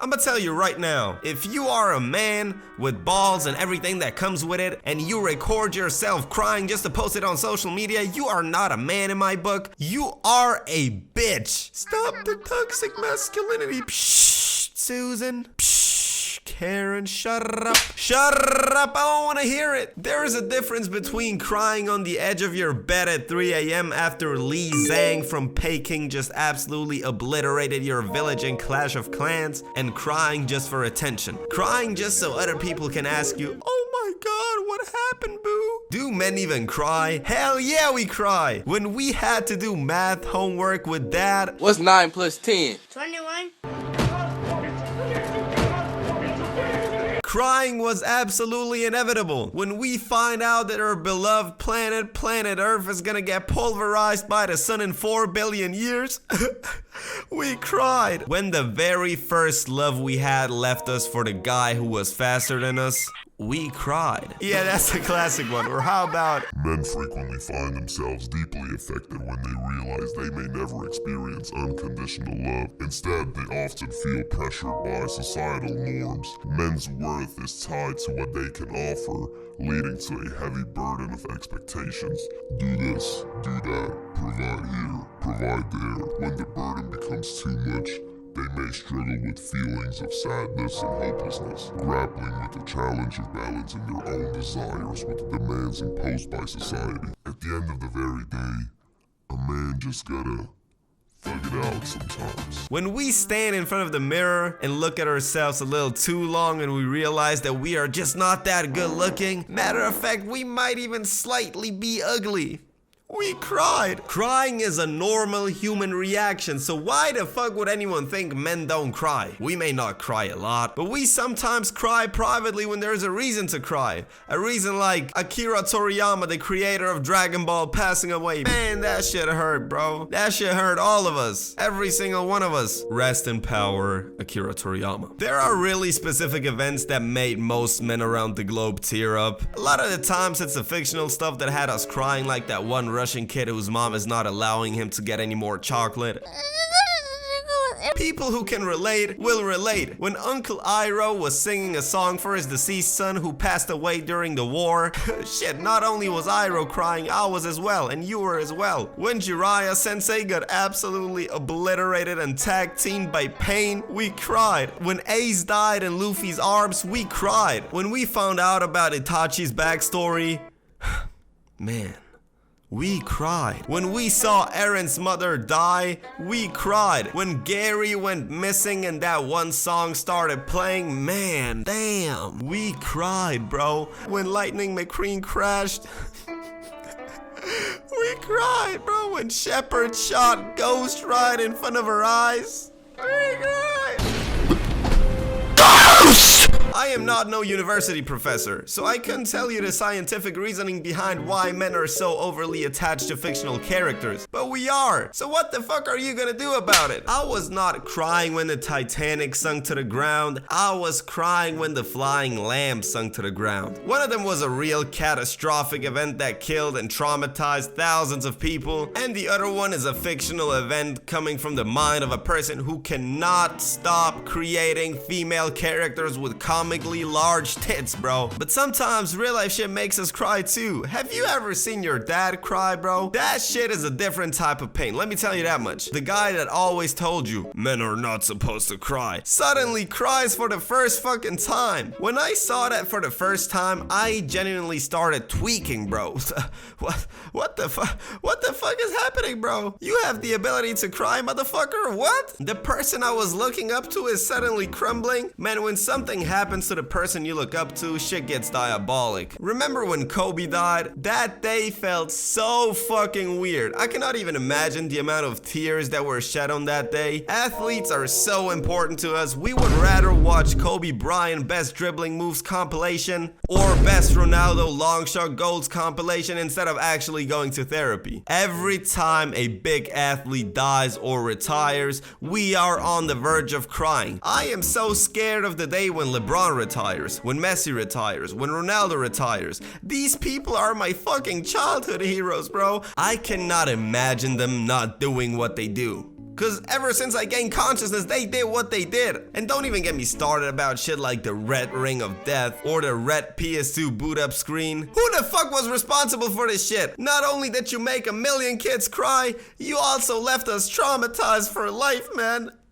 I'm gonna tell you right now, if you are a man with balls and everything that comes with it, and you record yourself crying just to post it on social media, you are not a man in my book. You are a bitch. Stop the toxic masculinity. Psh, Susan. Psh, Karen, shut up. Shut up, I don't want to hear it. There is a difference between crying on the edge of your bed at 3 a.m. after Lee Zhang from Peking just absolutely obliterated your village in Clash of Clans, and crying just for attention. Crying just so other people can ask you, oh my god, what happened, boo? Do men even cry? Hell yeah, we cry. When we had to do math homework with dad. What's 9 plus 10? 21. Crying was absolutely inevitable. When we find out that our beloved planet Earth is gonna get pulverized by the sun in 4 billion years, we cried. When the very first love we had left us for the guy who was faster than us, we cried. Yeah, that's a classic one. Or how about, men frequently find themselves deeply affected when they realize they may never experience unconditional love. Instead, they often feel pressured by societal norms. Men's worth is tied to what they can offer, leading to a heavy burden of expectations. Do this, do that, provide here, provide there. When the burden becomes too much, they may struggle with feelings of sadness and hopelessness, grappling with the challenge of balancing their own desires with the demands imposed by society. At the end of the very day, a man just gotta thug it out sometimes. when we stand in front of the mirror and look at ourselves a little too long and we realize that we are just not that good looking, matter of fact, we might even slightly be ugly, we cried. Crying is a normal human reaction, so why the fuck would anyone think men don't cry? We may not cry a lot, but we sometimes cry privately when there's a reason to cry. A reason like Akira Toriyama, the creator of Dragon Ball, passing away. Man, that shit hurt, bro. That shit hurt all of us. Every single one of us. Rest in power, Akira Toriyama. There are really specific events that made most men around the globe tear up. A lot of the times it's the fictional stuff that had us crying, like that one Russian kid whose mom is not allowing him to get any more chocolate. People who can relate will relate. When Uncle Iroh was singing a song for his deceased son who passed away during the war, shit, not only was Iroh crying, I was as well, and you were as well. When Jiraiya Sensei got absolutely obliterated and tag teamed by Pain, we cried. When Ace died in Luffy's arms, we cried. When we found out about Itachi's backstory, man, we cried. When we saw Eren's mother die, we cried. When Gary went missing and that one song started playing, man, damn, we cried, bro. When Lightning McQueen crashed, we cried, bro. When Shepard shot Ghost right in front of our eyes, we cried. I am not no university professor, so I couldn't tell you the scientific reasoning behind why men are so overly attached to fictional characters, but we are. So what the fuck are you gonna do about it? I was not crying when the Titanic sunk to the ground. I was crying when the Flying Lamb sunk to the ground. One of them was a real catastrophic event that killed and traumatized thousands of people, and the other one is a fictional event coming from the mind of a person who cannot stop creating female characters with comically large tits, bro. But sometimes real life shit makes us cry too. Have you ever seen your dad cry, bro? That shit is a different type of pain, let me tell you that much. The guy that always told you men are not supposed to cry suddenly cries for the first fucking time. When I saw that for the first time, I genuinely started tweaking, bro. What the fuck is happening, bro? You have the ability to cry, motherfucker? What? The person I was looking up to is suddenly crumbling? Man, when something happens to the person you look up to, shit gets diabolic. Remember when Kobe died? That day felt so fucking weird. I cannot even imagine the amount of tears that were shed on that day. Athletes are so important to us. We would rather watch Kobe Bryant best dribbling moves compilation or best Ronaldo long shot goals compilation instead of actually going to therapy. Every time a big athlete dies or retires, we are on the verge of crying. I am so scared of the day when LeBron retires, when Messi retires, when Ronaldo retires. These people are my fucking childhood heroes, bro. I cannot imagine them not doing what they do. Cause ever since I gained consciousness, they did what they did. And don't even get me started about shit like the red ring of death or the red PS2 boot up screen. Who the fuck was responsible for this shit? Not only did you make 1 million kids cry, you also left us traumatized for life, man.